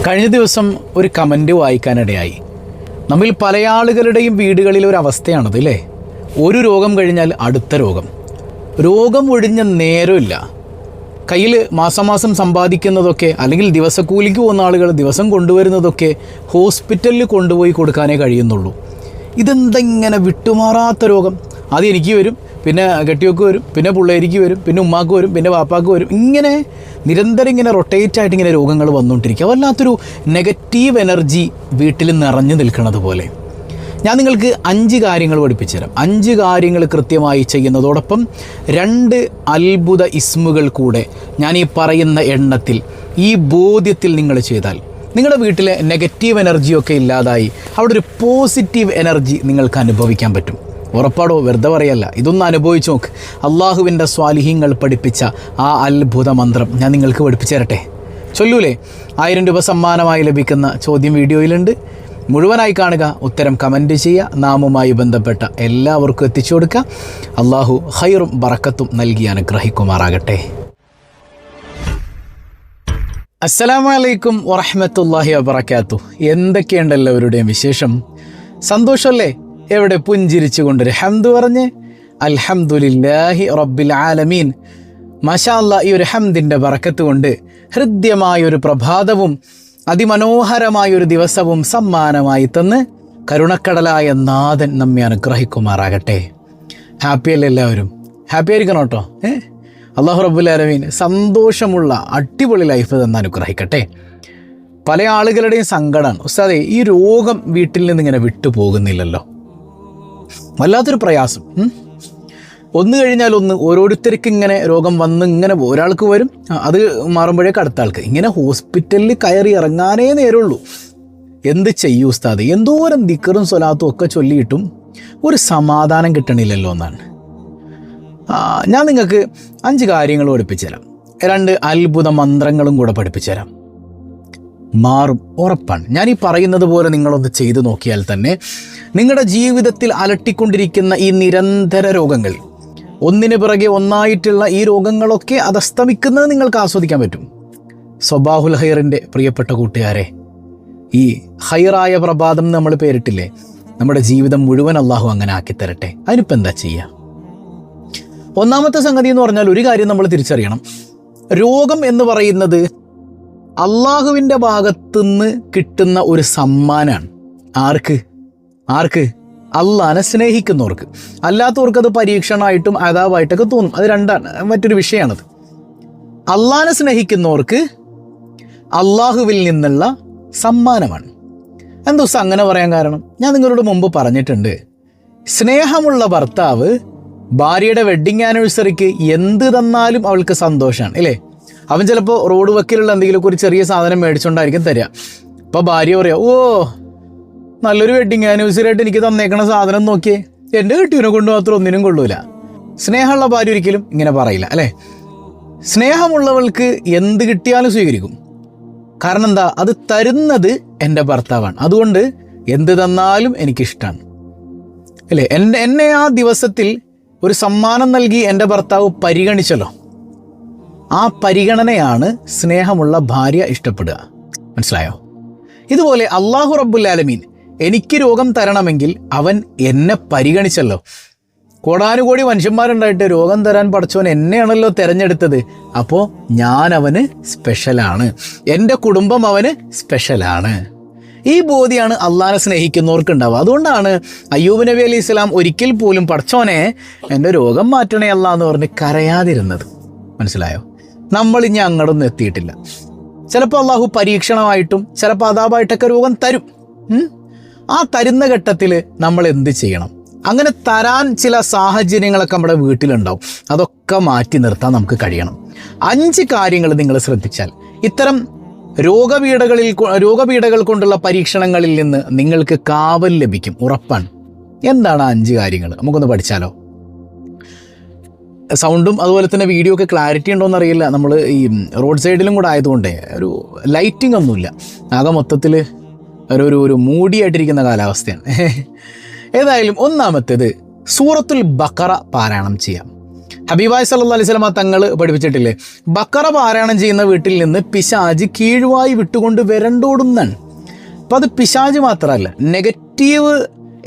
കഴിഞ്ഞ ദിവസം ഒരു കമൻറ്റ് വായിക്കാനിടയായി. നമ്മിൽ പല ആളുകളുടെയും വീടുകളിൽ ഒരു അവസ്ഥയാണത് അല്ലേ? ഒരു രോഗം കഴിഞ്ഞാൽ അടുത്ത രോഗം ഒഴിഞ്ഞ നേരമില്ല. കയ്യിൽ മാസം സമ്പാദിക്കുന്നതൊക്കെ, അല്ലെങ്കിൽ ദിവസക്കൂലിക്ക് പോകുന്ന ആളുകൾ ദിവസം കൊണ്ടുവരുന്നതൊക്കെ ഹോസ്പിറ്റലിൽ കൊണ്ടുപോയി കൊടുക്കാനേ കഴിയുന്നുള്ളൂ. ഇതെന്തെങ്ങനെ വിട്ടുമാറാത്ത രോഗം? ആദ്യം എനിക്ക് വരും, പിന്നെ കെട്ടിയൊക്കെ വരും, പിന്നെ പിള്ളേരിക്ക് വരും, പിന്നെ ഉമ്മാക്ക് വരും, പിന്നെ വാപ്പാക്ക് വരും. ഇങ്ങനെ നിരന്തരം ഇങ്ങനെ റൊട്ടേറ്റ് ആയിട്ട് ഇങ്ങനെ രോഗങ്ങൾ വന്നുകൊണ്ടിരിക്കുക. വല്ലാത്തൊരു നെഗറ്റീവ് എനർജി വീട്ടിൽ നിറഞ്ഞു നിൽക്കുന്നത് പോലെ. ഞാൻ നിങ്ങൾക്ക് 5 കാര്യങ്ങൾ പഠിപ്പിച്ചു തരാം. 5 കാര്യങ്ങൾ കൃത്യമായി ചെയ്യുന്നതോടൊപ്പം 2 അത്ഭുത ഇസ്മുകൾ കൂടെ ഞാൻ ഈ പറയുന്ന എണ്ണത്തിൽ, ഈ ബോധ്യത്തിൽ നിങ്ങൾ ചെയ്താൽ നിങ്ങളുടെ വീട്ടിലെ നെഗറ്റീവ് എനർജിയൊക്കെ ഇല്ലാതായി അവിടെ ഒരു പോസിറ്റീവ് എനർജി നിങ്ങൾക്ക് അനുഭവിക്കാൻ പറ്റും. ഉറപ്പാടോ? വെറുതെ പറയല്ല, ഇതൊന്ന് അനുഭവിച്ച് നോക്ക്. അള്ളാഹുവിൻ്റെ സ്വാലിഹീങ്ങൾ പഠിപ്പിച്ച ആ അത്ഭുത മന്ത്രം ഞാൻ നിങ്ങൾക്ക് പഠിപ്പിച്ചു തരട്ടെ. ചൊല്ലൂലേ? 1000 രൂപ സമ്മാനമായി ലഭിക്കുന്ന ചോദ്യം വീഡിയോയിലുണ്ട്. മുഴുവനായി കാണുക, ഉത്തരം കമൻറ്റ് ചെയ്യുക, നാമുമായി ബന്ധപ്പെട്ട എല്ലാവർക്കും എത്തിച്ചു കൊടുക്കുക. അള്ളാഹു ഖൈറും ബറക്കത്തും നൽകി അനുഗ്രഹിക്കുമാറാകട്ടെ. അസ്സലാമു അലൈക്കും വറഹ്മത്തുള്ളാഹി വബറകാതുഹു. എന്തൊക്കെയുണ്ട് എല്ലാവരുടെയും വിശേഷം? സന്തോഷമല്ലേ? എവിടെ പുഞ്ചിരിച്ചു കൊണ്ടൊരു ഹംദ് പറഞ്ഞ് അൽഹംദുലില്ലാഹി റബ്ബിൽ ആലമീൻ. മാഷാ അല്ലാഹ്, ഈ ഒരു ഹംദിൻ്റെ ബറക്കത്ത് കൊണ്ട് ഹൃദ്യമായൊരു പ്രഭാതവും അതിമനോഹരമായൊരു ദിവസവും സമ്മാനമായി തന്ന് കരുണക്കടലായ നാഥൻ നമ്മെ അനുഗ്രഹിക്കുമാറാകട്ടെ. ഹാപ്പിയല്ലേ എല്ലാവരും? ഹാപ്പി ആയിരിക്കണം കേട്ടോ. അല്ലാഹു റബ്ബുൽ ആലമീൻ സന്തോഷമുള്ള അടിപൊളി ലൈഫ് തന്നെ അനുഗ്രഹിക്കട്ടെ. പല ആളുകളുടെയും സങ്കടമാണ്, ഉസ്താദേ ഈ രോഗം വീട്ടിൽ നിന്നിങ്ങനെ വിട്ടു പോകുന്നില്ലല്ലോ. വല്ലാത്തൊരു പ്രയാസം. ഒന്ന് കഴിഞ്ഞാൽ ഒന്ന്, ഓരോരുത്തർക്ക് ഇങ്ങനെ രോഗം വന്ന് ഇങ്ങനെ ഒരാൾക്ക് വരും, അത് മാറുമ്പോഴേക്ക് അടുത്ത ആൾക്ക്. ഇങ്ങനെ ഹോസ്പിറ്റലിൽ കയറി ഇറങ്ങാനേ നേരമുള്ളൂ. എന്ത് ചെയ്യൂ ഉസ്താദ്? എന്തോരം ദിക്റും സ്വലാത്തും ഒക്കെ ചൊല്ലിയിട്ടും ഒരു സമാധാനം കിട്ടണില്ലല്ലോ എന്നാണ്. ഞാൻ നിങ്ങൾക്ക് 5 കാര്യങ്ങൾ പഠിപ്പിച്ചു തരാം. 2 അത്ഭുത മന്ത്രങ്ങളും കൂടെ പഠിപ്പിച്ചു തരാം. മാറും, ഉറപ്പാണ്. ഞാൻ ഈ പറയുന്നത് പോലെ നിങ്ങളൊന്ന് ചെയ്തു നോക്കിയാൽ തന്നെ നിങ്ങളുടെ ജീവിതത്തിൽ അലട്ടിക്കൊണ്ടിരിക്കുന്ന ഈ നിരന്തര രോഗങ്ങൾ, ഒന്നിന് പിറകെ ഒന്നായിട്ടുള്ള ഈ രോഗങ്ങളൊക്കെ അതസ്തമിക്കുന്നത് നിങ്ങൾക്ക് ആസ്വദിക്കാൻ പറ്റും. സ്വബാഹുൽ ഖൈറിൻ്റെ പ്രിയപ്പെട്ട കൂട്ടുകാരെ, ഈ ഖൈറായ പ്രഭാതം നമ്മൾ പേരിട്ടില്ലേ, നമ്മുടെ ജീവിതം മുഴുവൻ അള്ളാഹു അങ്ങനെ ആക്കിത്തരട്ടെ. അതിനിപ്പോൾ എന്താ ചെയ്യുക? ഒന്നാമത്തെ സംഗതി എന്ന് പറഞ്ഞാൽ, ഒരു കാര്യം നമ്മൾ തിരിച്ചറിയണം. രോഗം എന്ന് പറയുന്നത് അള്ളാഹുവിൻ്റെ ഭാഗത്തുനിന്ന് കിട്ടുന്ന ഒരു സമ്മാനമാണ്. ആർക്ക്? അള്ളാഹിനെ സ്നേഹിക്കുന്നവർക്ക്. അല്ലാത്തവർക്ക് അത് പരീക്ഷണമായിട്ടും അതാവായിട്ടൊക്കെ തോന്നും. അത് മറ്റൊരു വിഷയമാണത്. അള്ളാഹിനെ സ്നേഹിക്കുന്നവർക്ക് അള്ളാഹുവിൽ നിന്നുള്ള സമ്മാനമാണ്. എന്താ ദിവസം അങ്ങനെ പറയാൻ കാരണം? ഞാൻ നിങ്ങളോട് മുമ്പ് പറഞ്ഞിട്ടുണ്ട്, സ്നേഹമുള്ള ഭർത്താവ് ഭാര്യയുടെ വെഡ്ഡിങ് ആനിവേഴ്സറിക്ക് എന്ത് തന്നാലും അവൾക്ക് സന്തോഷമാണ് അല്ലേ? അവൻ ചിലപ്പോൾ റോഡ് വക്കിലുള്ള എന്തെങ്കിലുമൊക്കെ ഒരു ചെറിയ സാധനം മേടിച്ചുകൊണ്ടായിരിക്കും തരിക. അപ്പോൾ ഭാര്യ പറയാം, ഓ നല്ലൊരു വെഡ്ഡിങ് ആനിവേഴ്സറി ആയിട്ട് എനിക്ക് തന്നേക്കണ സാധനം നോക്കിയേ, എൻ്റെ കെട്ടിയവനെ കൊണ്ട് മാത്രം ഒന്നിനും കൊള്ളൂല. സ്നേഹമുള്ള ഭാര്യ ഒരിക്കലും ഇങ്ങനെ പറയില്ല അല്ലേ? സ്നേഹമുള്ളവൾക്ക് എന്ത് കിട്ടിയാലും സ്വീകരിക്കും. കാരണം എന്താ? അത് തരുന്നത് എൻ്റെ ഭർത്താവാണ്, അതുകൊണ്ട് എന്ത് തന്നാലും എനിക്കിഷ്ടമാണ് അല്ലേ? എന്നെ ആ ദിവസത്തിൽ ഒരു സമ്മാനം നൽകി എൻ്റെ ഭർത്താവ് പരിഗണിച്ചല്ലോ. ആ പരിഗണനയാണ് സ്നേഹമുള്ള ഭാര്യ ഇഷ്ടപ്പെടുക. മനസ്സിലായോ? ഇതുപോലെ അള്ളാഹു റബ്ബുൽ ആലമീൻ എനിക്ക് രോഗം തരണമെങ്കിൽ അവൻ എന്നെ പരിഗണിച്ചല്ലോ. കോടാനുകോടി മനുഷ്യന്മാരുണ്ടായിട്ട് രോഗം തരാൻ പടച്ചവൻ എന്നെയാണല്ലോ തിരഞ്ഞെടുത്തത്. അപ്പോൾ ഞാൻ അവന് സ്പെഷ്യലാണ്, എൻ്റെ കുടുംബം അവന് സ്പെഷ്യലാണ്. ഈ ബോധ്യമാണ് അള്ളാഹിനെ സ്നേഹിക്കുന്നവർക്ക് ഉണ്ടാവുക. അതുകൊണ്ടാണ് അയ്യൂബ് നബി അലൈഹി സ്വലാം ഒരിക്കൽ പോലും പടച്ചോനെ എൻ്റെ രോഗം മാറ്റണേ അല്ലാ എന്ന് പറഞ്ഞ് കരയാതിരുന്നത്. മനസ്സിലായോ? നമ്മൾ ഇനി അങ്ങോട്ടൊന്നും എത്തിയിട്ടില്ല. ചിലപ്പോൾ അള്ളാഹു പരീക്ഷണമായിട്ടും ചിലപ്പോൾ അതാപായിട്ടൊക്കെ രോഗം തരും. ആ തരുന്ന ഘട്ടത്തിൽ നമ്മൾ എന്ത് ചെയ്യണം? അങ്ങനെ തരാൻ ചില സാഹചര്യങ്ങളൊക്കെ നമ്മുടെ വീട്ടിലുണ്ടാവും. അതൊക്കെ മാറ്റി നിർത്താൻ നമുക്ക് കഴിയണം. 5 കാര്യങ്ങൾ നിങ്ങൾ ശ്രദ്ധിച്ചാൽ ഇത്തരം രോഗപീഠകൾ കൊണ്ടുള്ള പരീക്ഷണങ്ങളിൽ നിന്ന് നിങ്ങൾക്ക് കാവൽ ലഭിക്കും, ഉറപ്പാണ്. എന്താണ് 5 കാര്യങ്ങൾ? നമുക്കൊന്ന് പഠിച്ചാലോ? സൗണ്ടും അതുപോലെ തന്നെ വീഡിയോ ഒക്കെ ക്ലാരിറ്റി ഉണ്ടോയെന്ന് അറിയില്ല. നമ്മൾ ഈ റോഡ് സൈഡിലും കൂടെ ആയതുകൊണ്ടേ ഒരു ലൈറ്റിംഗ് ഒന്നുമില്ല. ആകെ മൊത്തത്തിൽ ഒരു മൂടിയായിട്ടിരിക്കുന്ന കാലാവസ്ഥയാണ്. ഏതായാലും ഒന്നാമത്തേത് സൂറത്തുൽ ബഖറ പാരായണം ചെയ്യാം. ഹബീബായ് സല്ലല്ലാഹു അലൈഹി വസല്ലം തങ്ങൾ പഠിപ്പിച്ചിട്ടില്ലേ, ബക്കറ പാരായണം ചെയ്യുന്ന വീട്ടിൽ നിന്ന് പിശാജ് കീഴ്വായി വിട്ടുകൊണ്ട് വരണ്ടോടുന്നാണ്. അപ്പോൾ അത് പിശാജ് മാത്രമല്ല, നെഗറ്റീവ്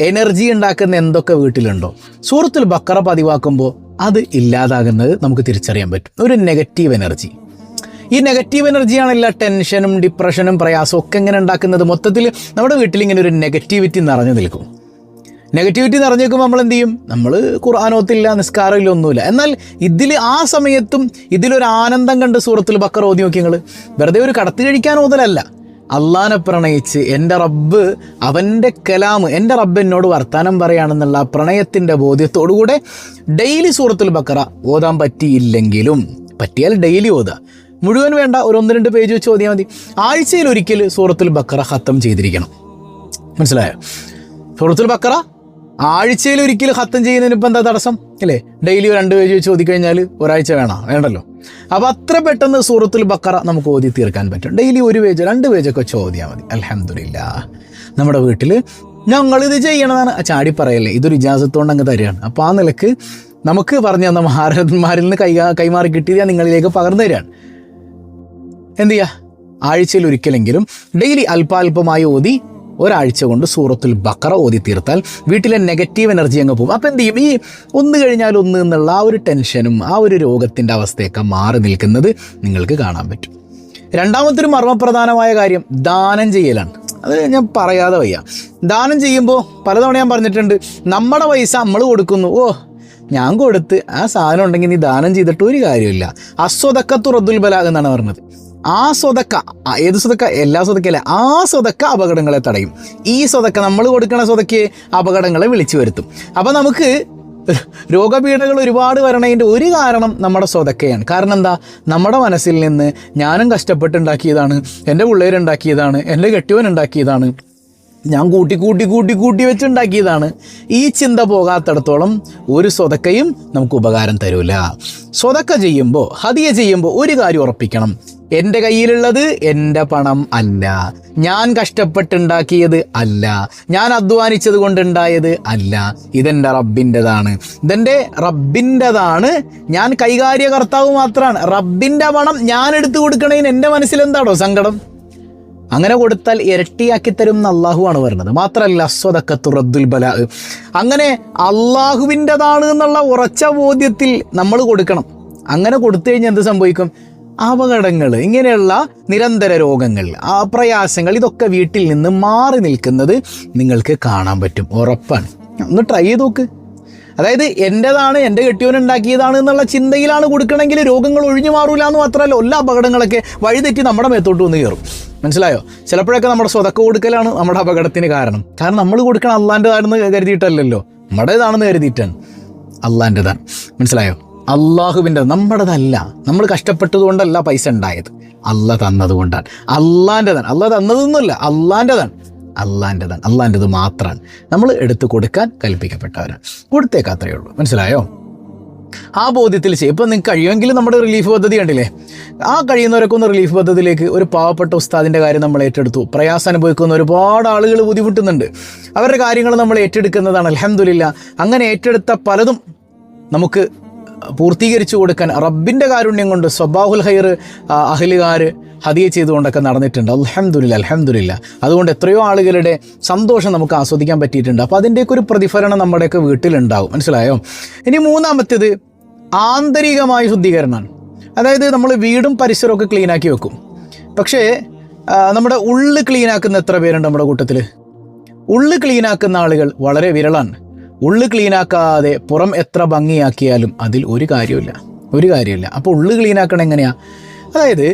എനർജി ഉണ്ടാക്കുന്ന എന്തൊക്കെ വീട്ടിലുണ്ടോ സൂറത്തുൽ ബക്കറ പതിവാക്കുമ്പോൾ അത് ഇല്ലാതാകുന്നത് നമുക്ക് തിരിച്ചറിയാൻ പറ്റും. ഒരു നെഗറ്റീവ് എനർജി, ഈ നെഗറ്റീവ് എനർജിയാണ് എല്ലാ ടെൻഷനും ഡിപ്രഷനും പ്രയാസവും ഒക്കെ ഇങ്ങനെ ഉണ്ടാക്കുന്നത്. മൊത്തത്തിൽ നമ്മുടെ വീട്ടിൽ ഇങ്ങനെ ഒരു നെഗറ്റിവിറ്റി നിറഞ്ഞു നിൽക്കും. നെഗറ്റിവിറ്റി നിറഞ്ഞു നിൽക്കുമ്പോൾ നമ്മൾ എന്ത് ചെയ്യും? നമ്മൾ ഖുർആനോത്തില്ല, നിസ്കാരമില്ല, ഒന്നുമില്ല. എന്നാൽ ഇതിൽ ആ സമയത്തും ഇതിലൊരു ആനന്ദം കണ്ട് സൂറത്തുൽ ബക്കറ ഓതി നോക്കി. നിങ്ങൾ വെറുതെ ഒരു കടത്ത് കഴിക്കാൻ ഓതലല്ല, അള്ളാനെ പ്രണയിച്ച് എൻ്റെ റബ്ബ്, അവൻ്റെ കലാം, എൻ്റെ റബ്ബ് എന്നോട് വർത്താനം പറയുകയാണെന്നുള്ള പ്രണയത്തിൻ്റെ ബോധ്യത്തോടുകൂടെ ഡെയിലി സൂറത്തുൽ ബക്കറ ഓതാൻ പറ്റിയില്ലെങ്കിലും, പറ്റിയാൽ ഡെയിലി ഓതുക. മുഴുവൻ വേണ്ട, ഒരു 1-2 പേജ് വെച്ച് ഓതിയാൽ മതി. ആഴ്ചയിൽ ഒരിക്കൽ സൂറത്തുൽ ബക്കറ ഖത്തം ചെയ്തിരിക്കണം. മനസ്സിലായോ? സൂറത്തുൽ ബക്കറ ആഴ്ചയിൽ ഒരിക്കൽ ഖത്തം ചെയ്യുന്നതിന് ഇപ്പം എന്താ തടസ്സം? അല്ലേ? ഡെയിലി 2 പേജ് വെച്ച് ഓതിക്കഴിഞ്ഞാൽ ഒരാഴ്ച വേണ്ടല്ലോ. അപ്പോൾ അത്ര പെട്ടെന്ന് സൂറത്തുൽ ബക്കറ നമുക്ക് ഓതി തീർക്കാൻ പറ്റും. ഡെയിലി 1 പേജ് 2 പേജൊക്കെ വെച്ച് ഓതിയാൽ മതി. അൽഹംദുലില്ലാഹ്. നമ്മുടെ വീട്ടിൽ ഞങ്ങളിത് ചെയ്യണതാണ് ചാടി പറയല്ലേ, ഇതൊരു ഇജാസത്തുകൊണ്ട് അങ്ങ് തരികയാണ്. അപ്പോൾ ആ നിലക്ക് നമുക്ക് പറഞ്ഞു തന്ന മഹാരഥന്മാരിൽ നിന്ന് കൈമാറി കിട്ടിയത് ഞാൻ നിങ്ങളിലേക്ക് പകർന്നു തരികയാണ്. എന്ത് ചെയ്യുക? ആഴ്ചയിൽ ഒരിക്കലെങ്കിലും ഡെയിലി അല്പാൽപമായി ഓതി ഒരാഴ്ച കൊണ്ട് സൂറത്തുൽ ബക്കറ ഓതി തീർത്താൽ വീട്ടിലെ നെഗറ്റീവ് എനർജി അങ്ങ് പോകും. അപ്പോൾ എന്ത് ചെയ്യും? ഈ ഒന്ന് കഴിഞ്ഞാൽ ഒന്ന് എന്നുള്ള ആ ഒരു ടെൻഷനും ആ ഒരു രോഗത്തിൻ്റെ അവസ്ഥയൊക്കെ മാറി നിൽക്കുന്നത് നിങ്ങൾക്ക് കാണാൻ പറ്റും. രണ്ടാമത്തെ ഒരു മർമ്മപ്രധാനമായ കാര്യം ദാനം ചെയ്യലാണ്. അത് ഞാൻ പറയാതെ വയ്യ. ദാനം ചെയ്യുമ്പോൾ പലതവണ ഞാൻ പറഞ്ഞിട്ടുണ്ട്, നമ്മുടെ പൈസ നമ്മൾ കൊടുക്കുന്നു. ഞാൻ കൊടുത്ത് ആ സാധനം ഉണ്ടെങ്കിൽ നീ ദാനം ചെയ്തിട്ട് ഒരു കാര്യമില്ല. അസ്വദക്കത്തു റദ്ദുൽ ബലാ എന്നാണ് പറഞ്ഞത്. ആ സ്വതക്ക, ഏത് സ്വതക്ക? എല്ലാ സ്വതക്കല്ല, ആ സ്വതക്ക അപകടങ്ങളെ തടയും. ഈ സ്വതക്ക, നമ്മൾ കൊടുക്കുന്ന സ്വതക്ക് അപകടങ്ങളെ വിളിച്ചു വരുത്തും. അപ്പം നമുക്ക് രോഗപീഠകൾ ഒരുപാട് വരണതിൻ്റെ ഒരു കാരണം നമ്മുടെ സ്വതക്കയാണ്. കാരണം എന്താ? നമ്മുടെ മനസ്സിൽ നിന്ന് ഞാനും കഷ്ടപ്പെട്ടുണ്ടാക്കിയതാണ്, എൻ്റെ പിള്ളേരുണ്ടാക്കിയതാണ്, എൻ്റെ കെട്ടിയവൻ ഉണ്ടാക്കിയതാണ്, ഞാൻ കൂട്ടി വെച്ചുണ്ടാക്കിയതാണ്. ഈ ചിന്ത പോകാത്തിടത്തോളം ഒരു സ്വതക്കയും നമുക്ക് ഉപകാരം തരൂല. സ്വതക്ക ചെയ്യുമ്പോൾ, ഹദിയ ചെയ്യുമ്പോൾ ഒരു കാര്യം ഉറപ്പിക്കണം, എൻ്റെ കയ്യിലുള്ളത് എൻ്റെ പണം അല്ല, ഞാൻ കഷ്ടപ്പെട്ടുണ്ടാക്കിയത് അല്ല, ഞാൻ അധ്വാനിച്ചത് കൊണ്ടുണ്ടായത് അല്ല, ഇതെൻ്റെ റബ്ബിൻ്റെതാണ്. ഇതെൻ്റെ റബ്ബിൻ്റെതാണ്, ഞാൻ കൈകാര്യകർത്താവ് മാത്രമാണ്. റബ്ബിൻ്റെ പണം ഞാൻ എടുത്തു കൊടുക്കണേന് എൻ്റെ മനസ്സിലെന്താണോ സങ്കടം? അങ്ങനെ കൊടുത്താൽ ഇരട്ടിയാക്കി തരും എന്ന് അള്ളാഹുവാണ് പറയുന്നത്. മാത്രമല്ല സ്വദഖത്തു റദ്ദുൽ ബലാ, അങ്ങനെ അള്ളാഹുവിൻ്റെതാണ് എന്നുള്ള ഉറച്ച ബോധ്യത്തിൽ നമ്മൾ കൊടുക്കണം. അങ്ങനെ കൊടുത്തു കഴിഞ്ഞാൽ എന്ത് സംഭവിക്കും? അപകടങ്ങൾ, ഇങ്ങനെയുള്ള നിരന്തര രോഗങ്ങൾ, പ്രയാസങ്ങൾ, ഇതൊക്കെ വീട്ടിൽ നിന്ന് മാറി നിൽക്കുന്നത് നിങ്ങൾക്ക് കാണാൻ പറ്റും. ഉറപ്പാണ്. ഒന്ന് ട്രൈ ചെയ്ത് നോക്ക്. അതായത് എൻ്റെതാണ്, എൻ്റെ കെട്ടിയവനുണ്ടാക്കിയതാണ് എന്നുള്ള ചിന്തയിലാണ് കൊടുക്കണമെങ്കിൽ രോഗങ്ങൾ ഒഴിഞ്ഞു മാറൂല എന്ന് മാത്രമല്ല, എല്ലാ അപകടങ്ങളൊക്കെ വഴിതെറ്റി നമ്മുടെ മേത്തോട്ട് വന്ന് കയറും. മനസ്സിലായോ? ചിലപ്പോഴൊക്കെ നമ്മുടെ സ്വതക്ക കൊടുക്കലാണ് നമ്മുടെ അപകടത്തിന് കാരണം. കാരണം നമ്മൾ കൊടുക്കണം അള്ളാൻ്റെതാണെന്ന് കരുതിയിട്ടല്ലല്ലോ, നമ്മുടേതാണെന്ന് കരുതിയിട്ടാണ്. അള്ളാൻ്റെതാണ്. മനസ്സിലായോ? അള്ളാഹുവിൻ്റെ, നമ്മുടേതല്ല. നമ്മൾ കഷ്ടപ്പെട്ടതുകൊണ്ടല്ല പൈസ ഉണ്ടായത്, അള്ള തന്നതുകൊണ്ടാണ്. അള്ളാൻ്റെതാണ്. അള്ള തന്നതൊന്നുമല്ല, അള്ളാൻ്റെതാണ്. അള്ളാൻ്റെത് മാത്രമാണ്. നമ്മൾ എടുത്തു കൊടുക്കാൻ കൽപ്പിക്കപ്പെട്ടവരാണ്. കൊടുത്തേക്കാത്രയേ ഉള്ളൂ. മനസ്സിലായോ? ആ ബോധ്യത്തിൽ ചെയ്യും. ഇപ്പം നിങ്ങൾക്ക് കഴിയുമെങ്കിൽ നമ്മുടെ റിലീഫ് പദ്ധതി കണ്ടില്ലേ, ആ കഴിയുന്നവരൊക്കെ ഒന്ന് റിലീഫ് പദ്ധതിയിലേക്ക്. ഒരു പാവപ്പെട്ട ഉസ്താദിൻ്റെ കാര്യം നമ്മൾ ഏറ്റെടുത്തു. പ്രയാസം അനുഭവിക്കുന്ന ഒരുപാട് ആളുകൾ ബുദ്ധിമുട്ടുന്നുണ്ട്. അവരുടെ കാര്യങ്ങൾ നമ്മൾ ഏറ്റെടുക്കുന്നതാണ്. അൽഹംദുലില്ലാ. അങ്ങനെ ഏറ്റെടുത്ത പലതും നമുക്ക് പൂർത്തീകരിച്ചു കൊടുക്കാൻ റബ്ബിൻ്റെ കാരുണ്യം കൊണ്ട് സ്വബാഹുൽ ഖൈർ അഹ്ലുകാർ ഹദിയ ചെയ്തുകൊണ്ടൊക്കെ നടന്നിട്ടുണ്ട്. അൽഹംദുലില്ലാ. അതുകൊണ്ട് എത്രയോ ആളുകളുടെ സന്തോഷം നമുക്ക് ആസ്വദിക്കാൻ പറ്റിയിട്ടുണ്ട്. അപ്പോൾ അതിൻ്റെയൊക്കെ ഒരു പ്രതിഫലനം നമ്മുടെയൊക്കെ വീട്ടിലുണ്ടാവും. മനസ്സിലായോ? ഇനി മൂന്നാമത്തേത് ആന്തരികമായ ശുദ്ധീകരണമാണ്. അതായത് നമ്മൾ വീടും പരിസരമൊക്കെ ക്ലീനാക്കി വെക്കും, പക്ഷേ നമ്മുടെ ഉള്ളു ക്ലീനാക്കുന്ന എത്ര പേരുണ്ട് നമ്മുടെ കൂട്ടത്തിൽ? ഉള്ളു ക്ലീനാക്കുന്ന ആളുകൾ വളരെ വിരളാണ്. ഉള്ളു ക്ലീനാക്കാതെ പുറം എത്ര ഭംഗിയാക്കിയാലും അതിൽ ഒരു കാര്യമില്ല. അപ്പോൾ ഉള്ളു ക്ലീനാക്കണം എങ്ങനെയാ? അതായത്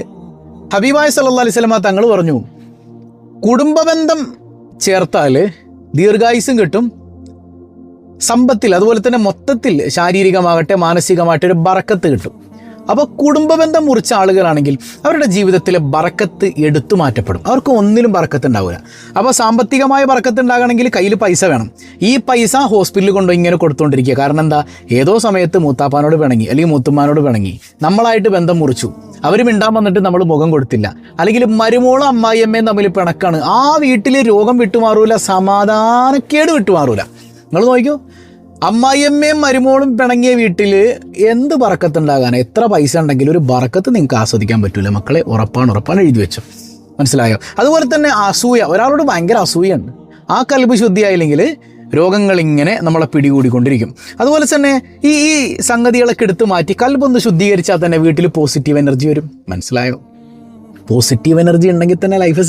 ഹബീബായ് സല്ലല്ലാഹു അലൈഹി വസല്ലം തങ്ങൾ പറഞ്ഞു, കുടുംബബന്ധം ചേർത്താൽ ദീർഘായുസ്സും കിട്ടും, സമ്പത്തിൽ, അതുപോലെ തന്നെ മൊത്തത്തിൽ ശാരീരികമാകട്ടെ മാനസികമാകട്ടെ ഒരു ബറക്കത്ത് കിട്ടും. അപ്പോൾ കുടുംബബന്ധം മുറിച്ച ആളുകളാണെങ്കിൽ അവരുടെ ജീവിതത്തിലെ ബറക്കത്ത് എടുത്തു മാറ്റപ്പെടും. അവർക്ക് ഒന്നിലും ബറക്കത്ത് ഉണ്ടാവില്ല. അപ്പോൾ സാമ്പത്തികമായ ബറക്കത്ത് ഉണ്ടാകണമെങ്കിൽ കയ്യിൽ പൈസ വേണം. ഈ പൈസ ഹോസ്പിറ്റലിൽ കൊണ്ടുപോയി ഇങ്ങനെ കൊടുത്തുകൊണ്ടിരിക്കുക. കാരണം എന്താ? ഏതോ സമയത്ത് മൂത്താപ്പാനോട് പിണങ്ങി, അല്ലെങ്കിൽ മൂത്തുമ്മാനോട് പിണങ്ങി, നമ്മളായിട്ട് ബന്ധം മുറിച്ചു, അവർ മിണ്ടാൻ വന്നിട്ട് നമ്മൾ മുഖം കൊടുത്തില്ല, അല്ലെങ്കിൽ മരുമോളും അമ്മായിയമ്മയും തമ്മിൽ പിണക്കാണ്. ആ വീട്ടിൽ രോഗം വിട്ടുമാറൂല, സമാധാനക്കേട് വിട്ടുമാറൂല. നിങ്ങൾ നോക്കിയോ, അമ്മായിയമ്മയും മരുമോളും പിണങ്ങിയ വീട്ടിൽ എന്ത് ബറക്കത്തുണ്ടാകാൻ, എത്ര പൈസ ഉണ്ടെങ്കിലും ഒരു ബറക്കത്ത് നിങ്ങൾക്ക് ആസ്വദിക്കാൻ പറ്റൂല മക്കളെ. ഉറപ്പാണ് എഴുതി വെച്ചു. മനസ്സിലായോ? അതുപോലെ തന്നെ അസൂയ, ഒരാളോട് ഭയങ്കര അസൂയുണ്ട്, ആ കൽബ് ശുദ്ധിയായില്ലെങ്കിൽ രോഗങ്ങൾ ഇങ്ങനെ നമ്മളെ പിടികൂടിക്കൊണ്ടിരിക്കും. അതുപോലെ തന്നെ ഈ സംഗതികളൊക്കെ എടുത്ത് മാറ്റി കൽബൊന്ന് ശുദ്ധീകരിച്ചാൽ തന്നെ വീട്ടിൽ പോസിറ്റീവ് എനർജി വരും. മനസ്സിലായോ? പോസിറ്റീവ് എനർജി ഉണ്ടെങ്കിൽ തന്നെ ലൈഫ്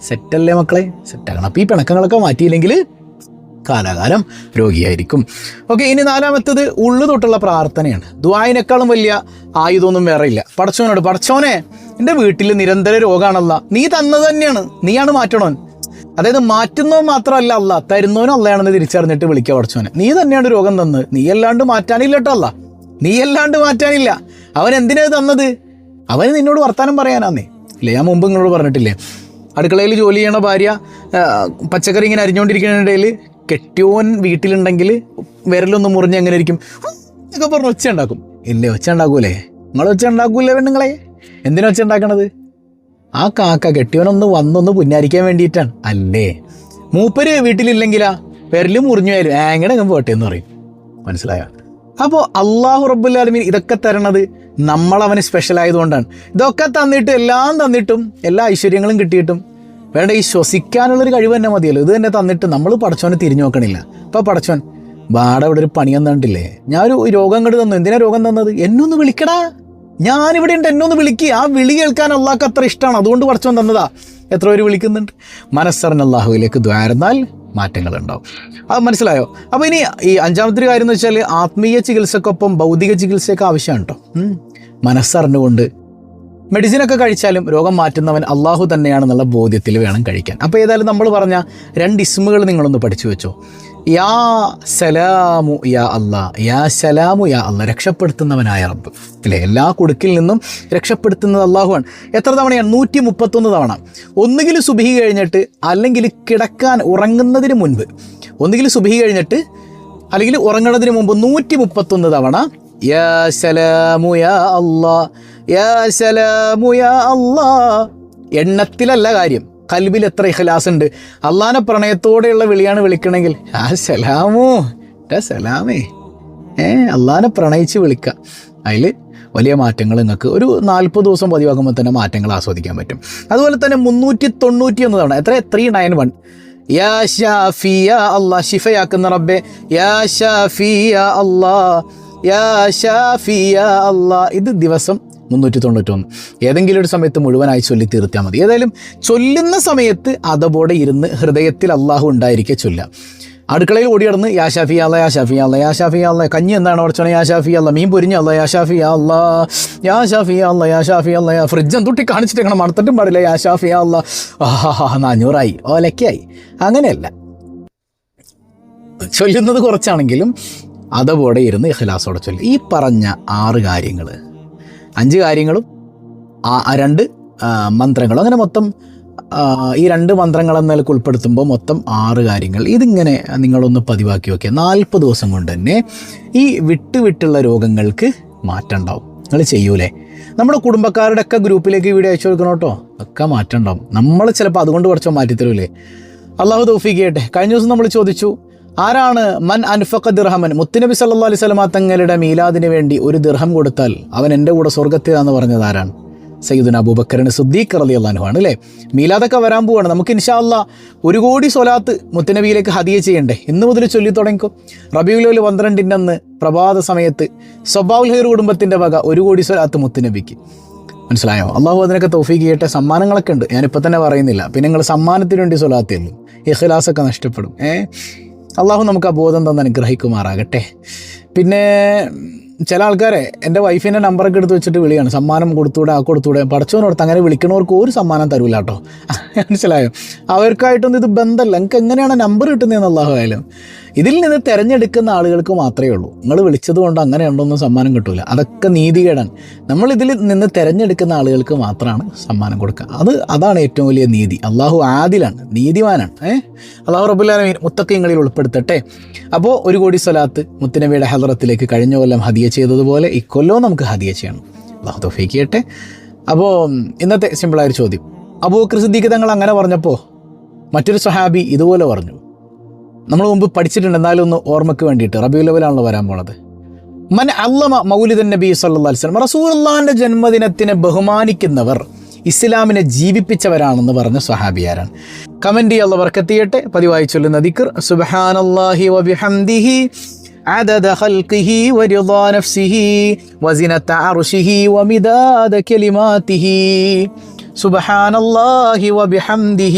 സെറ്റല്ലേ മക്കളെ? സെറ്റാകണം. അപ്പോൾ ഈ പിണക്കങ്ങളൊക്കെ മാറ്റിയില്ലെങ്കിൽ കാലാകാലം രോഗിയായിരിക്കും. ഓക്കെ, ഇനി 4-മത്തേത് ഉള്ളു തൊട്ടുള്ള പ്രാർത്ഥനയാണ്. ദുആയിനേക്കാളും വലിയ ആയുധമൊന്നും വേറെ ഇല്ല. പടച്ചോനോട്, പടച്ചോനെ എൻ്റെ വീട്ടിൽ നിരന്തര രോഗമാണല്ല, നീ തന്നത് തന്നെയാണ്, നീയാണ് മാറ്റണോൻ. അതായത് മാറ്റുന്നവൻ മാത്രമല്ല അല്ല, തരുന്നവനും അല്ലയാണെന്ന് തിരിച്ചറിഞ്ഞിട്ട് വിളിക്കുക പടച്ചോനെ. നീ തന്നെയാണ് രോഗം തന്നത്, നീ അല്ലാണ്ട് മാറ്റാനില്ല കേട്ടോ അല്ല, നീ അല്ലാണ്ട് മാറ്റാനില്ല. അവൻ എന്തിനാ തന്നത്? അവന് നിന്നോട് വർത്താനം പറയാനാന്നേ. ഇല്ലേ, ഞാൻ മുമ്പ് നിങ്ങളോട് പറഞ്ഞിട്ടില്ലേ, അടുക്കളയിൽ ജോലി ചെയ്യണ ഭാര്യ പച്ചക്കറി ഇങ്ങനെ അരിഞ്ഞുകൊണ്ടിരിക്കുന്നതിനിടയിൽ കെട്ടിയോൻ വീട്ടിലുണ്ടെങ്കിൽ വിരലൊന്ന് മുറിഞ്ഞ് എങ്ങനെ ഇരിക്കും ഒക്കെ പറഞ്ഞ് ഒച്ച ഉണ്ടാക്കും. ഇല്ലേ, ഒച്ച ഉണ്ടാക്കൂലേ? നിങ്ങൾ ഒച്ച ഉണ്ടാക്കൂലേ പെണ്ണുങ്ങളെ? എന്തിനാ ഒച്ച ഉണ്ടാക്കണത്? ആ കാക്ക കെട്ടിയോനൊന്ന് വന്നൊന്ന് പുന്നാരിക്കാൻ വേണ്ടിയിട്ടാണ് അല്ലേ? മൂപ്പര് വീട്ടിലില്ലെങ്കിലാ വിരൽ മുറിഞ്ഞു വരും, എങ്ങനെ പോട്ടെ എന്ന് പറയും. മനസ്സിലായോ? അപ്പോൾ അള്ളാഹു റബ്ബുൽ ആലമീൻ ഇതൊക്കെ തരണത് നമ്മളവന് സ്പെഷ്യൽ ആയതുകൊണ്ടാണ്. ഇതൊക്കെ തന്നിട്ട് എല്ലാം തന്നിട്ടും എല്ലാ ഐശ്വര്യങ്ങളും കിട്ടിയിട്ടും വേണ്ട ഈ ശ്വസിക്കാനുള്ളൊരു കഴിവ് തന്നെ മതിയല്ലോ. ഇത് തന്നെ തന്നിട്ട് നമ്മൾ പടച്ചോനെ തിരിഞ്ഞു നോക്കണില്ല. അപ്പോൾ പടച്ചോൻ ബാട ഇവിടെ ഒരു പണി തന്നിട്ടില്ലേ, ഞാനൊരു രോഗം കണ്ടു തന്നു. എന്തിനാ രോഗം തന്നത്? എന്നൊന്ന് വിളിക്കടാ, ഞാനിവിടെ ഉണ്ട്, എന്നൊന്ന് വിളിക്കുക. ആ വിളി കേൾക്കാൻ അള്ളാഹ്ക്ക് അത്ര ഇഷ്ടമാണ്, അതുകൊണ്ട് പടച്ചോൻ തന്നതാ. എത്ര പേര് വിളിക്കുന്നുണ്ട്? മനസ്സറിഞ്ഞ അള്ളാഹുവിലേക്ക് ദ്വാരുന്നാൽ മാറ്റങ്ങളുണ്ടാവും. അത് മനസ്സിലായോ? അപ്പോൾ ഇനി ഈ 5-മത്തെ കാര്യം എന്ന് വെച്ചാൽ ആത്മീയ ചികിത്സക്കൊപ്പം ഭൗതിക ചികിത്സയൊക്കെ ആവശ്യമാണ് കേട്ടോ. മനസ്സറിഞ്ഞുകൊണ്ട് മെഡിസിനൊക്കെ കഴിച്ചാലും രോഗം മാറ്റുന്നവൻ അള്ളാഹു തന്നെയാണെന്നുള്ള ബോധ്യത്തിൽ വേണം കഴിക്കാൻ. അപ്പോൾ ഏതായാലും നമ്മൾ പറഞ്ഞ 2 ഇസ്മുകൾ നിങ്ങളൊന്ന് പഠിച്ചു വെച്ചോ. യാ സലാമു യാ അല്ലാ, യാ സലാമു യാ അല്ലാ, രക്ഷപ്പെടുത്തുന്നവനായ റബ്ബ് അല്ലേ? എല്ലാ കുടുക്കിൽ നിന്നും രക്ഷപ്പെടുത്തുന്നത് അള്ളാഹുവാണ്. എത്ര തവണയാണ്? 131 തവണ. ഒന്നുകിൽ സുബ്ഹി കഴിഞ്ഞിട്ട്, അല്ലെങ്കിൽ കിടക്കാൻ ഉറങ്ങുന്നതിന് മുൻപ്. ഒന്നുകിൽ സുബ്ഹി കഴിഞ്ഞിട്ട് അല്ലെങ്കിൽ ഉറങ്ങുന്നതിന് മുമ്പ് 131 തവണ യാ സലാമു യാ അല്ലാ, യാ സലാമു യാ അല്ലാ. എണ്ണത്തിലല്ല കാര്യം, കൽബിൽ എത്ര ഇഖ്ലാസ് ഉണ്ട്. അള്ളാനെ പ്രണയത്തോടെയുള്ള വിളിയാണ് വിളിക്കണമെങ്കിൽ യാ സലാമു യാ സലാമേ, അള്ളാനെ പ്രണയിച്ച് വിളിക്കുക. അതിൽ വലിയ മാറ്റങ്ങൾ നിങ്ങൾക്ക് ഒരു 40 ദിവസം പതിവാക്കുമ്പോൾ തന്നെ മാറ്റങ്ങൾ ആസ്വദിക്കാൻ പറ്റും. അതുപോലെ തന്നെ 391 തവണ, എത്ര? 391 യാ ഷാഫി യാ അല്ലാ, ഷിഫയാക്കുന്ന റബ്ബേ യാ ഷാഫി യാ അല്ലാ, യാ ഷാഫി യാ അല്ലാ. ഇത് ദിവസം 391. ഏതെങ്കിലും ഒരു സമയത്ത് മുഴുവനായി ചൊല്ലി തീർത്താൽ മതി. ഏതായാലും ചൊല്ലുന്ന സമയത്ത് അതോടെ ഇരുന്ന് ഹൃദയത്തിൽ അള്ളാഹു ഉണ്ടായിരിക്കെ ചൊല്ലാം. അടുക്കളയിൽ ഓടി നടന്ന് യാ ഷാഫി അല്ലാ, യാ ഷാഫി അല്ലാ, യാ ഷാഫി അല്ലാ. കഞ്ഞി എന്താണ് പഠിച്ചോണേ? യാ ഷാഫി അല്ലാ. മീൻ പൊരിഞ്ഞ അല്ലാ, യാ ഷാഫി അല്ലാ, യാ ഷാഫി അല്ലാ, യാ ഷാഫി അല്ലാ. ഫ്രിഡ്ജ് എന്തൊട്ടി കാണിച്ചിട്ട് എങ്ങനെ മണത്തിട്ടും പാടില്ല. യാ ഷാഫി അല്ലാ. 400ആയി, ഓലക്കായി. അങ്ങനെയല്ല, ചൊല്ലുന്നത് കുറച്ചാണെങ്കിലും അതോടെ ഇരുന്ന് ഇഖ്ലാസോടെ ചൊല്ലി. ഈ പറഞ്ഞ 6 കാര്യങ്ങൾ, 5 കാര്യങ്ങളും 2 മന്ത്രങ്ങളും, അങ്ങനെ മൊത്തം ഈ 2 മന്ത്രങ്ങൾ എന്നതിലേക്ക് ഉൾപ്പെടുത്തുമ്പോൾ മൊത്തം 6 കാര്യങ്ങൾ. ഇതിങ്ങനെ നിങ്ങളൊന്ന് പതിവാക്കി നോക്കിയാൽ 40 ദിവസം കൊണ്ട് തന്നെ ഈ വിട്ടുള്ള രോഗങ്ങൾക്ക് മാറ്റം ഉണ്ടാവും. നിങ്ങൾ ചെയ്യൂലേ? നമ്മുടെ കുടുംബക്കാരുടെ ഒക്കെ ഗ്രൂപ്പിലേക്ക് വീഡിയോ അയച്ചു കൊടുക്കണം കേട്ടോ. ഒക്കെ മാറ്റം ഉണ്ടാവും. നമ്മൾ ചിലപ്പോൾ അതുകൊണ്ട് കുറച്ചോ മാറ്റിത്തരൂലേ? അള്ളാഹു തൗഫീഖ് ചെയ്യട്ടെ. കഴിഞ്ഞ ദിവസം നമ്മൾ ചോദിച്ചു, ആരാണ് മൻ അൻഫഖ ദിർഹമൻ, മുത്തുനബി സല്ലല്ലാഹു അലൈഹി വസല്ലമ തങ്ങളുടെ മീലാദിന് വേണ്ടി ഒരു ദിർഹം കൊടുത്താൽ അവൻ എൻ്റെ കൂടെ സ്വർഗ്ഗത്തിലാണെന്ന് പറഞ്ഞത് ആരാണ്? സയ്യിദുന അബൂബക്കറിന് സിദ്ദീഖ് റളിയല്ലാഹു അൻഹു ആണ് അല്ലേ? മീലാദൊക്കെ വരാൻ പോവാണ്. നമുക്ക് ഇൻഷാ അല്ലാഹ് 1 കോടി സ്വലാത്ത് മുത്തുനബിയിലേക്ക് ഹദിയ ചെയ്യണ്ടേ? ഇന്ന് മുതൽ ചൊല്ലി തുടങ്ങിക്കും. റബീഉൽ അവ്വൽ 12 അന്ന് പ്രഭാത സമയത്ത് സ്വബാഉൽ ഖൈർ കുടുംബത്തിൻ്റെ വക 1 കോടി സ്വലാത്ത് മുത്തുനബിക്ക്. മനസ്സിലായോ? അള്ളാഹു അതിനൊക്കെ തൗഫീഖ് ചെയ്യട്ടെ. സമ്മാനങ്ങളൊക്കെ ഉണ്ട്, ഞാനിപ്പോൾ തന്നെ പറയുന്നില്ല. പിന്നെ നിങ്ങൾ സമ്മാനത്തിന് വേണ്ടി സ്വലാത്ത് ചെല്ലും, ഇഖ്ലാസൊക്കെ നഷ്ടപ്പെടും. അള്ളാഹു നമുക്ക് ആ ബോധം തന്നെ അനുഗ്രഹിക്കുമാറാകട്ടെ. പിന്നെ ചില ആൾക്കാരെ എൻ്റെ വൈഫിൻ്റെ നമ്പറൊക്കെ എടുത്ത് വെച്ചിട്ട് വിളിയാണ്, സമ്മാനം കൊടുത്തൂടെ, ആ കൊടുത്തൂടെ. പടച്ചോനോർത്ത് അങ്ങനെ വിളിക്കണവർക്ക് ഒരു സമ്മാനം തരൂല കേട്ടോ. മനസ്സിലായോ? അവർക്കായിട്ടൊന്നും ഇത് ബന്ധമല്ല. നിങ്ങൾക്ക് എങ്ങനെയാണ് നമ്പർ കിട്ടുന്നതെന്ന് അള്ളാഹു ആയാലും. ഇതിൽ നിന്ന് തിരഞ്ഞെടുക്കുന്ന ആളുകൾക്ക് മാത്രമേ ഉള്ളൂ. നിങ്ങൾ വിളിച്ചത് കൊണ്ട് അങ്ങനെ ഉണ്ടോന്നും സമ്മാനം കിട്ടൂല. അതൊക്കെ നീതികേടാണ്. നമ്മളിതിൽ നിന്ന് തിരഞ്ഞെടുക്കുന്ന ആളുകൾക്ക് മാത്രമാണ് സമ്മാനം കൊടുക്കുക. അതാണ് ഏറ്റവും വലിയ നീതി. അള്ളാഹു ആദിലാണ്, നീതിമാനാണ്. അള്ളാഹു റബ്ബുൽ ആലമീൻ മുത്തഖീങ്ങളിൽ ഉൾപ്പെടുത്തട്ടെ. അപ്പോൾ 1 കോടി സ്വലാത്ത് മുത്തുനബിയുടെ ഹളറത്തിലേക്ക് കഴിഞ്ഞ കൊല്ലം ഹദിയ ചെയ്തതുപോലെ ഇക്കൊല്ലവും നമുക്ക് ഹദിയ ചെയ്യണം. അള്ളാഹു തൗഫീഖ് ചെയ്യട്ടെ. അപ്പോൾ ഇന്നത്തെ സിമ്പിളായൊരു ചോദ്യം, അബൂബക്കർ സിദ്ദീഖ് തങ്ങൾ അങ്ങനെ പറഞ്ഞപ്പോൾ മറ്റൊരു സഹാബി ഇതുപോലെ പറഞ്ഞു, നമ്മൾ മുമ്പ് പഠിച്ചിട്ടുണ്ട്, എന്നാലും ഒന്ന് ഓർമ്മയ്ക്ക് വേണ്ടിയിട്ട്. റബീഉൽ അവ്വലാണല്ലോ വരാൻ പോണത്. മൻ അല്ലമ മൗലിദൻ നബി സല്ലല്ലാഹു അലൈഹി വസല്ലം, റസൂലുള്ളാഹിന്റെ ജന്മദിനത്തിനെ ബഹുമാനിക്കുന്നവർ ഇസ്ലാമിനെ ജീവിപ്പിച്ചവരാണെന്ന് പറഞ്ഞ സ്വഹാബിയാരാണ്? കമന്റ് ചെയ്യാനുള്ള ബർക്കത്ത് ചെയ്യട്ടെ. പതിവായി ചൊല്ലുന്ന ദിക്ർ സുബ്ഹാനല്ലാഹി വബിഹംദിഹി عدد خلقه ورضا نفسه وزنة عرشه ومداد كلماته سبحان الله وبحمده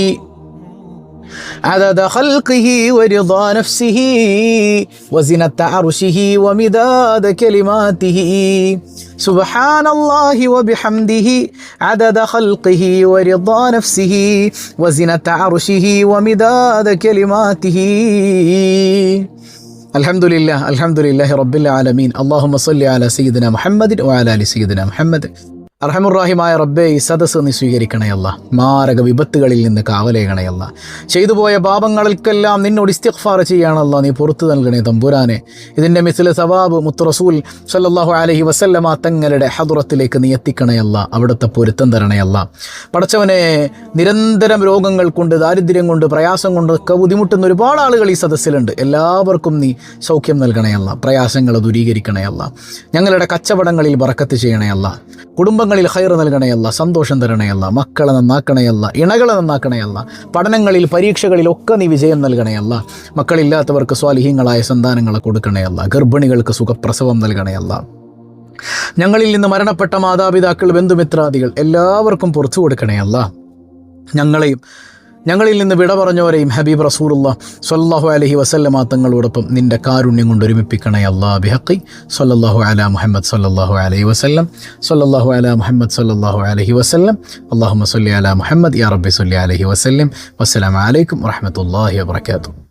عدد خلقه ورضا نفسه وزنة عرشه ومداد كلماته سبحان الله وبحمده عدد خلقه ورضا نفسه وزنة عرشه ومداد كلماته അൽഹംദുലില്ലാഹി റബ്ബിൽ ആലമീൻ. അല്ലാഹുമ്മ സ്വല്ലി അലാ സയ്യിദിന മുഹമ്മദിൻ വഅലാ ആലി സയ്യിദിന മുഹമ്മദ്. അർഹമുർറാഹിമായ റബ്ബേ, ഈ സദസ്സ് നീ സ്വീകരിക്കണയല്ല. മാരക വിപത്തുകളിൽ നിന്ന് കാവലേകണയല്ല. ചെയ്തു പോയ പാപങ്ങൾക്കെല്ലാം നിന്നോട് ഇസ്തിഗ്ഫാർ ചെയ്യാണല്ല. നീ പുറത്തു നൽകണേ തമ്പുരാനെ. ഇതിൻ്റെ മിസ്ല സവാബ് മുത്ത് റസൂൽ സല്ലല്ലാഹു അലൈഹി വസല്ലമ തങ്ങളുടെ ഹദറത്തിലേക്ക് നീ എത്തിക്കണയല്ല. അവിടുത്തെ പൊരുത്തം തരണയല്ല. പടച്ചവനെ, നിരന്തരം രോഗങ്ങൾ കൊണ്ട്, ദാരിദ്ര്യം കൊണ്ട്, പ്രയാസം കൊണ്ട് ഒക്കെ ബുദ്ധിമുട്ടുന്ന ഒരുപാട് ആളുകൾ ഈ സദസ്സിലുണ്ട്. എല്ലാവർക്കും നീ സൗഖ്യം നൽകണയല്ല. പ്രയാസങ്ങൾ ദൂരീകരിക്കണയല്ല. ഞങ്ങളുടെ കച്ചവടങ്ങളിൽ ബറക്കത്ത് ചെയ്യണയല്ല. കുടുംബങ്ങളിൽ ഖൈർ നൽകണയല്ല. സന്തോഷം തരണയല്ല. മക്കളെ നന്നാക്കണയല്ല. ഇണകളെ നന്നാക്കണയല്ല. പഠനങ്ങളിൽ പരീക്ഷകളിലൊക്കെ നീ വിജയം നൽകണയല്ല. മക്കളില്ലാത്തവർക്ക് സ്വാലിഹീങ്ങളായ സന്താനങ്ങളെ കൊടുക്കണയല്ല. ഗർഭിണികൾക്ക് സുഖപ്രസവം നൽകണയല്ല. ഞങ്ങളിൽ നിന്ന് മരണപ്പെട്ട മാതാപിതാക്കൾ, ബന്ധുമിത്രാദികൾ എല്ലാവർക്കും പുറത്തു കൊടുക്കണയല്ല. ഞങ്ങളിൽ നിന്ന് വിട പറഞ്ഞവരെയും ഹബീബ് റസൂലുള്ളാഹി സ്വല്ലല്ലാഹു അലൈഹി വസല്ലമ തങ്ങളോടൊപ്പം നിന്റെ കാരുണ്യം കൊണ്ട് ഒരുമിപ്പിക്കണേ അല്ലാഹ്. ബിഹഖി സ്വല്ലല്ലാഹു അലാ മുഹമ്മദ് സ്വല്ലല്ലാഹു അലൈഹി വസല്ലം, സ്വല്ലല്ലാഹു അലാ മുഹമ്മദ് സ്വല്ലല്ലാഹു അലൈഹി വസല്ലം. അല്ലാഹുമ്മ സ്വല്ലി അലാ മുഹമ്മദ് യാ റബ്ബി സ്വല്ലി അലൈഹി വസല്ലം. വസ്സലാമു അലൈക്കും വറഹ്മത്തുള്ളാഹി വബറകാതുഹു.